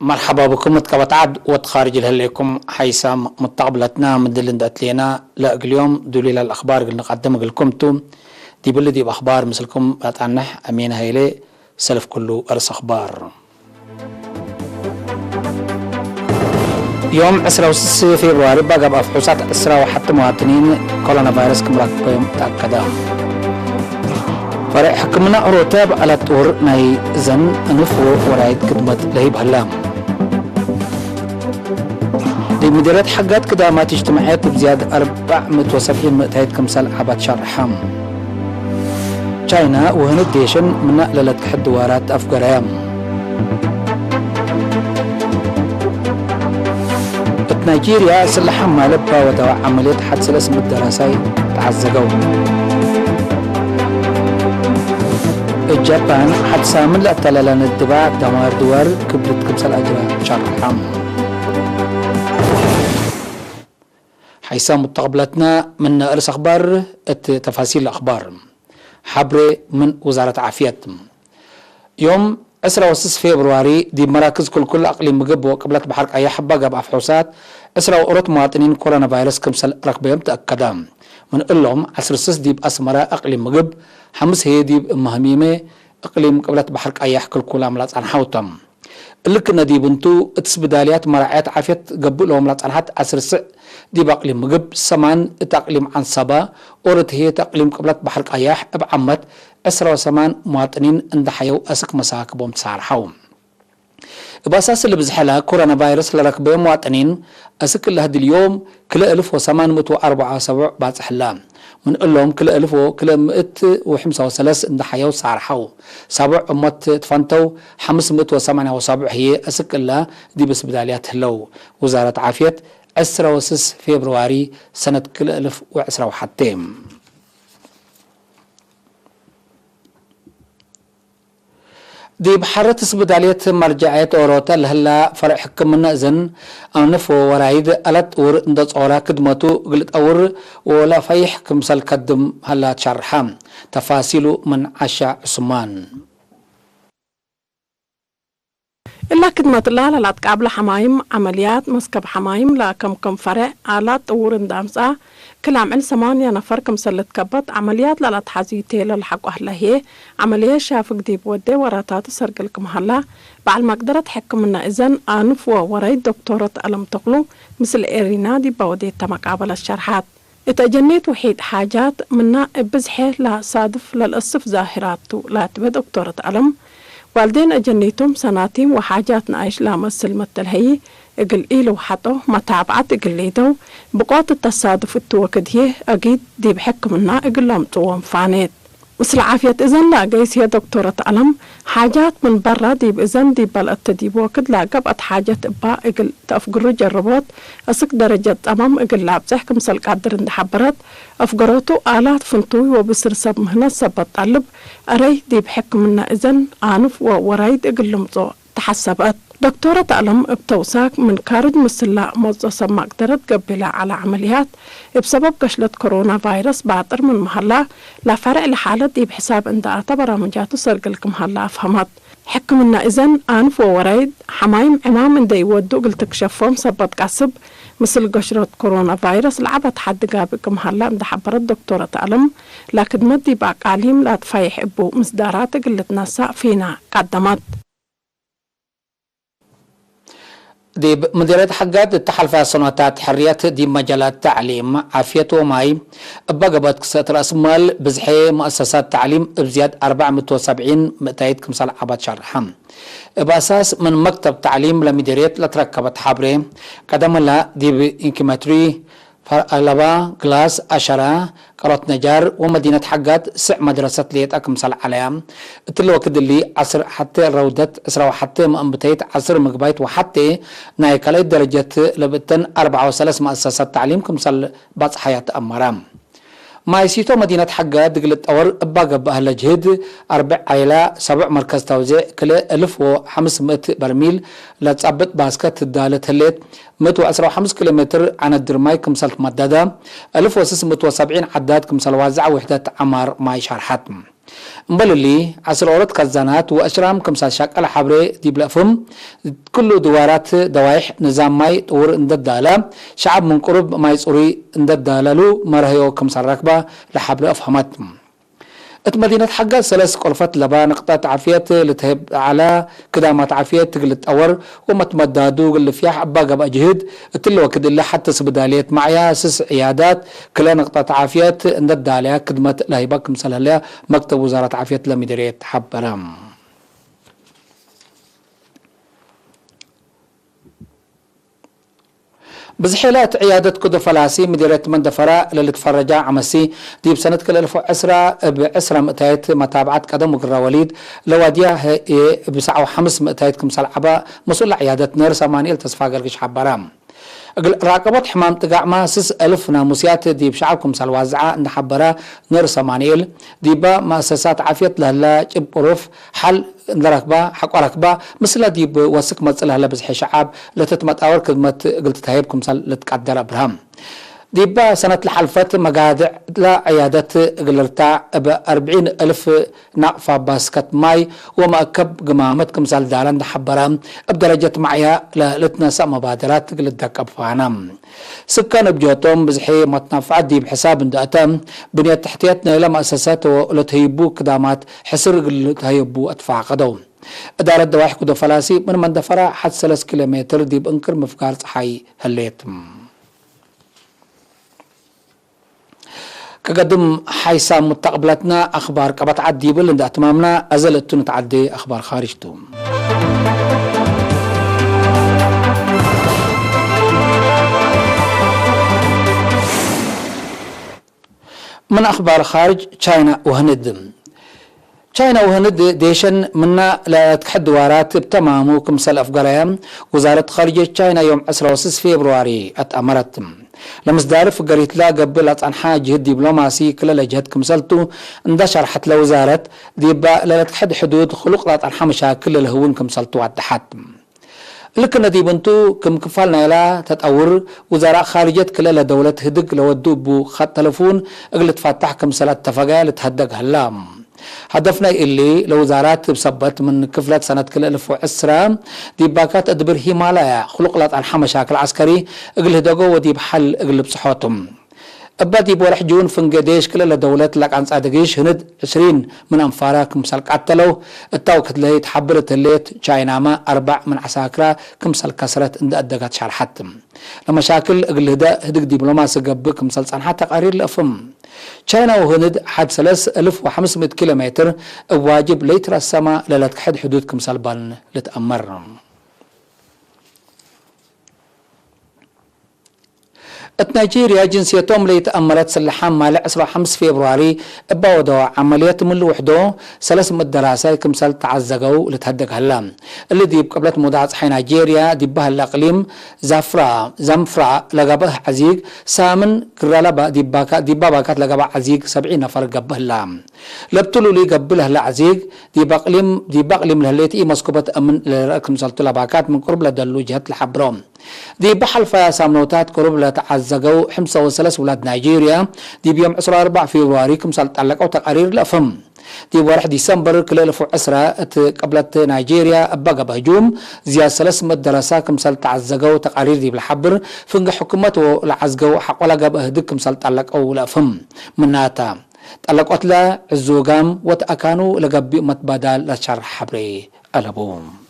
مرحبا بكم متقبطعد وتخارج لكم حيسام متقبلتنا مدلن داتلينا لا اليوم دولي الاخبار اللي نقدم لكم دي بلدي باخبار مثلكم بتعنح امين هيلي سلف كله ارس اخبار. يوم 16 فبراير بقى بفحوصات اسرى وحتى مواطنين كورونا فيروس كمراكبهم تاكدا فرع حكمنا روتاب على طور ناي زن نفو ورايد كدمت لهيب هلام دي مديرات حقات كدامات اجتماعيات بزيادة 470 مئتايد كمسال عباد شهر حام تشاينا وهند ديشن من نقلة حد وارات أفقرام نيجيريا سلحة مالبا ودواء عملية حدث الاسم الدراسي تعزقوا اليابان حدثا من التلالان الدباع دمار دوار كبلت كمسال أجراء شهر حام حيث متقبلتنا من رأس أخبار تفاصيل الأخبار حبر من وزارة عافية يوم 16 فبراير دي مراكز كل أقليم مجب وقبلت بحرق أي حبة جاب أفحوصات أورط مواطنين كورونا فيروس كمسل رقبهم تأكدام من لهم 16 دي بأسمرة أقليم مجب 5 هي دي مهميمة أقليم قبلت بحرق أي حكل كل عملات عن حوتم اللي كنا دي بنتو تسبداليات مراعيات عافية قبل لهم لات عن حتى 16 دي بأقليم مجب سمان تأقليم عن صبا أورط هي تأقليم قبلت بحرق أياح بعمت 18 مواطنين اندحيو أسك مساكبهم تسارحوهم بأساس اللي بزحلها كورونا فيروس لركبهم مواطنين أسك اللي هدي اليوم كل 1874 بازحلام من لهم كل 1153 اندحيو تسارحو 7 أمت تفنتو 587 هي أسك اللي دي بس بداليات هلو وزارة عافية 16 فبراير سنة كل 1021 دي بحرة سبدالية مرجعية أوروتا لهلا فرع حكمنا إذن أنفو ورايد ألت أور اندس أورا كدمتو قلت أور ولا فيح كمسال كدم هلا تشرحام تفاصيله من عشا عثمان إلا كدمت الله للا تقابل حمايم عمليات مسكب حمايم لا كم فرع آلات أور اندامسا كلام عن 8 نفر كمسلت كبت عمليات لا تحزيتي للحق أهلا هي عملية شافق دي بودي وراتات سرقلكم هلا بعد ما قدرت حكمنا إذن آنف ورايد دكتورة ألم تقلو مثل إيرينا دي بودي تمقابل الشرحات اتجنيت وحيد حاجات منا بزحي لا صادف للأصف ظاهرات لا تبي دكتورة ألم والدين أجنيتهم سناتيم وحاجات نعيش لا مثل هي اقل إيلو حطو ما تابعت اقل ليدو بقوة التصادف التوكديه أكيد دي بحكمنا اقل لهم طوام فانيت وصل عافية إذن لا قيس هي دكتورة ألم حاجات من برا دي بإذن دي بلقت دي بوكد لا قبقت حاجات إبا اقل تأفقرو جربوت أسك درجة أمام اقل لابزح كمسال قادر اندحبرت أفقروتو آلات فنطوي وبسر سب مهنة سبت طلب أري دي بحكمنا إذن آنف ورايد اقل لمزو تحسبت دكتورة ألم بتوساك من كارج مسلا موظفة مقدرت قبلها على عمليات بسبب قشلة كورونا فيروس باطر من محلة لا فرق لحالة دي بحساب ان داتا برامجات سرقلكم هلا فهمت حكمنا إذن آنف ورايد حمايم عمام ان دي ودو قلت كشفهم سبت قصب مثل قشرة كورونا فيروس لعبت حد قابلكم هلا مد حبرت دكتورة ألم لكن مدي باق عليم لا تفايح ابو مصدارات قلت ناسا فينا قدمت دي مديرية حقات التحالف سنوات حريات دي مجالات تعليم عافية وماي بقبت كسات رأس مال بزحي مؤسسات تعليم بزياد 470 مئتايد كمسال عباد شرحم بأساس من مكتب تعليم لمديرية لتركبت حبري قدم لا دي بإنكيماتري فرقلبا كلاس 10 قرات نجار ومدينة حقات سع مدرسة ليت أكمسال عليهم اتلو وكد اللي عصر حتى رودت اسرا حتى مأنبتيت عصر مقبايت وحتى نايكالي درجة لبتن 34 مؤسسات تعليم كمسال باص حياة أمرام ما يسيتو مدينة حقات قلت أور باقب أهل جهد 7 مركز توزيع كلا 1500 برميل لا تصبت باسكت الدالة هليت 115 كيلومتر عن الدرماي كمسال مدادة 1670 عداد كمسال وازع وحدات عمار ماي شارحات مبللي عسر أورد كزانات وأشرام كمسال شاكل حبري دي بلافهم كل دوارات دوايح نظام ماي طور اندد دالا شعب من قرب ما يصوري اندد دالالو مرهيو كمسال ركبة لحبري أفهمات مدينة حقا ثلاث قرفات لبا نقطة عافية لتهب على كدامات عافية تقلت أور ومتمدادو قل فيها أبا قبا جهد تلو كد اللي حتى سبداليات معيا سس عيادات كلا نقطة عافية ندد عليها كدمة لاهيباك مسألة لها مكتب وزارة عافية لمديرية حبرام بزحيلات عيادة كدو فلاسي مديرية مندفرة اللي تفرجا عمسي دي بسنة كل 1010 مئتايت متابعات قدم وقرا وليد لواديا بسعة وحمس مئتايت كمسال عبا مسؤول عيادة نير سامانيل تصفى قرقش حبرام راقبت حمام تقاعما 6000 ناموسيات دي بشعبكم سالوازعة نحبرا نير سامانيل دي با مؤسسات عافية لهلا جب قروف حل نركبا حق ركبا مثل دي بوسك مصلها لبزح شعب لتتمت اور كلمة قلت تهيبكم سال لتقدر ابراهام ديبا سنة الحلفات مقادع لا عيادة قلرتا ب 40,000 نقفة باسكت ماي ومأكب قمامت كمسال دالان حبرام بدرجة معيا لتنسى مبادرات قلدك أبفانام سكان بجوتهم بزحي متنفعات دي بحساب داتام بنية تحتياتنا إلى مؤسسات ولتهيبو كدامات حسر قلتهيبو أدفع قدوم إدارة دواحي كدو فلاسي من مندفرة حد 3 كيلومتر دي بأنكر مفكار صحي هليتم كقدم حيسا متقبلتنا أخبار كبت عدي بل عند أتمامنا أزلت نتعدي أخبار خارجتهم من أخبار خارج تشاينا وهند تشاينا وهند ديشن منا لا تحد وارات بتمامو كمسال أفقريا وزارة خارجية تشاينا يوم 10 فبراير أتأمرت لمصدار فقريت لا قبل أنحاء جهد دبلوماسي كلا لجهد كمسلتو اندشر حتى لوزارة ديبا لا تحد حدود خلق لا أنحاء مشاكل الهون كمسلتو عدحات لكن دي بنتو كم كفالنا لا تتأور وزراء خارجية كلا لدولة هدق لودو بو خط تلفون اقلت فاتح كمسلات تفقال تهدق هلام هدفنا اللي لوزارات بسبت من كفلات سنة كل 1010 دي باكات ادبر هيمالايا خلق لات عن مشاكل عسكري اقل هدقو ودي بحل اقلب صحوتهم ابادي بورح جون فنقديش كل لدولات لك عن صادقيش هند 20 من انفارا كمسال قتلو التوكت اللي تحبرت الليت تشايناما 4 من عساكرا كمسال كسرت اند ادقات شرحتم لمشاكل اقل هدق دبلوماسي قبك كمسال صنحات تقارير الافم تشاينا وهند حد 3500 كيلومتر واجب ليتر السماء للا حد حدود كمسال بالن لتأمر نيجيريا جنسيتهم اللي تأمرت سلحان مال 15 فبراير بوضع عمليات من وحده 3 من الدراسة كمسال تعزقوا لتهدق هلام اللي دي قبلت مدعس حي نيجيريا دي بها الأقليم زمفرا لقبه عزيق سامن كرالبا دي باكات لقبه عزيق 70 نفر قبه هلام لبتلو لي قبله لعزيق دي بقليم لهليتي مسكوبة أمن لكمسال طلباكات من قرب لدلو جهة الحبروم دي بحلفة سامنوتات قرب لتعزقوا 5 ولاد نيجيريا دي بيوم 14 فبراير كمسال تعلقوا تقارير الأفم دي بورح ديسمبر كل 1010 قبلت نيجيريا أبقى بهجوم زيادة 3 مدرسة كمسال تعزقوا تقارير دي بالحبر فنق حكومته لعزقوا حق ولا قبه دي كمسال تعلقوا الأفم مناتا تعلقوا لا الزوغام وتأكانوا لقبي متبادل لشرح حبري ألبوم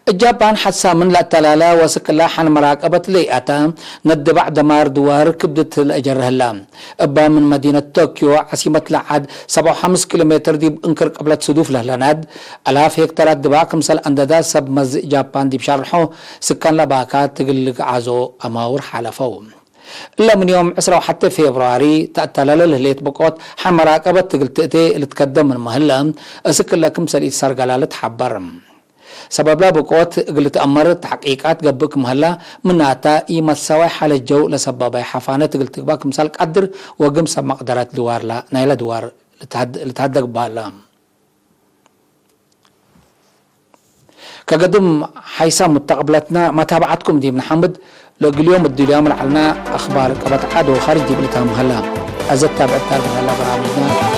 الجابان حسا من لا تلالا وسكلا حن مراقبة ليئتا ند بعد مار دوار كبدت الأجر هلام أبا من مدينة طوكيو عاصمة العاد 75 كيلومتر دي انكر قبلت صدوف لهلاناد 1000 هكتارات دبا كمسال اندادا سب مز جابان دي بشارحو سكان لباكات تقلق عازو أماور حالفو إلا من يوم 10 حتى فبراير تأتلال لهليت بقوت حن مراقبة تقلتئتي اللي تقدم من مهلا أسكلا كمسال إتسار قلالة حبرم سبب لا بقوت قلت أمرت تحقيقات قبك مهلا مناتا إيما السواي حال الجو لسبب حفانة قلت باك مثال قدر وقم سب مقدرات دوار لا نايلة دوار لتهدق بالا كقدم حيسام متقبلتنا ما تابعتكم دي بن حمد لو اليوم اليوم علنا أخبار قبط عاد وخارج دي بلتها مهلا أزت تابعت هلا برامجنا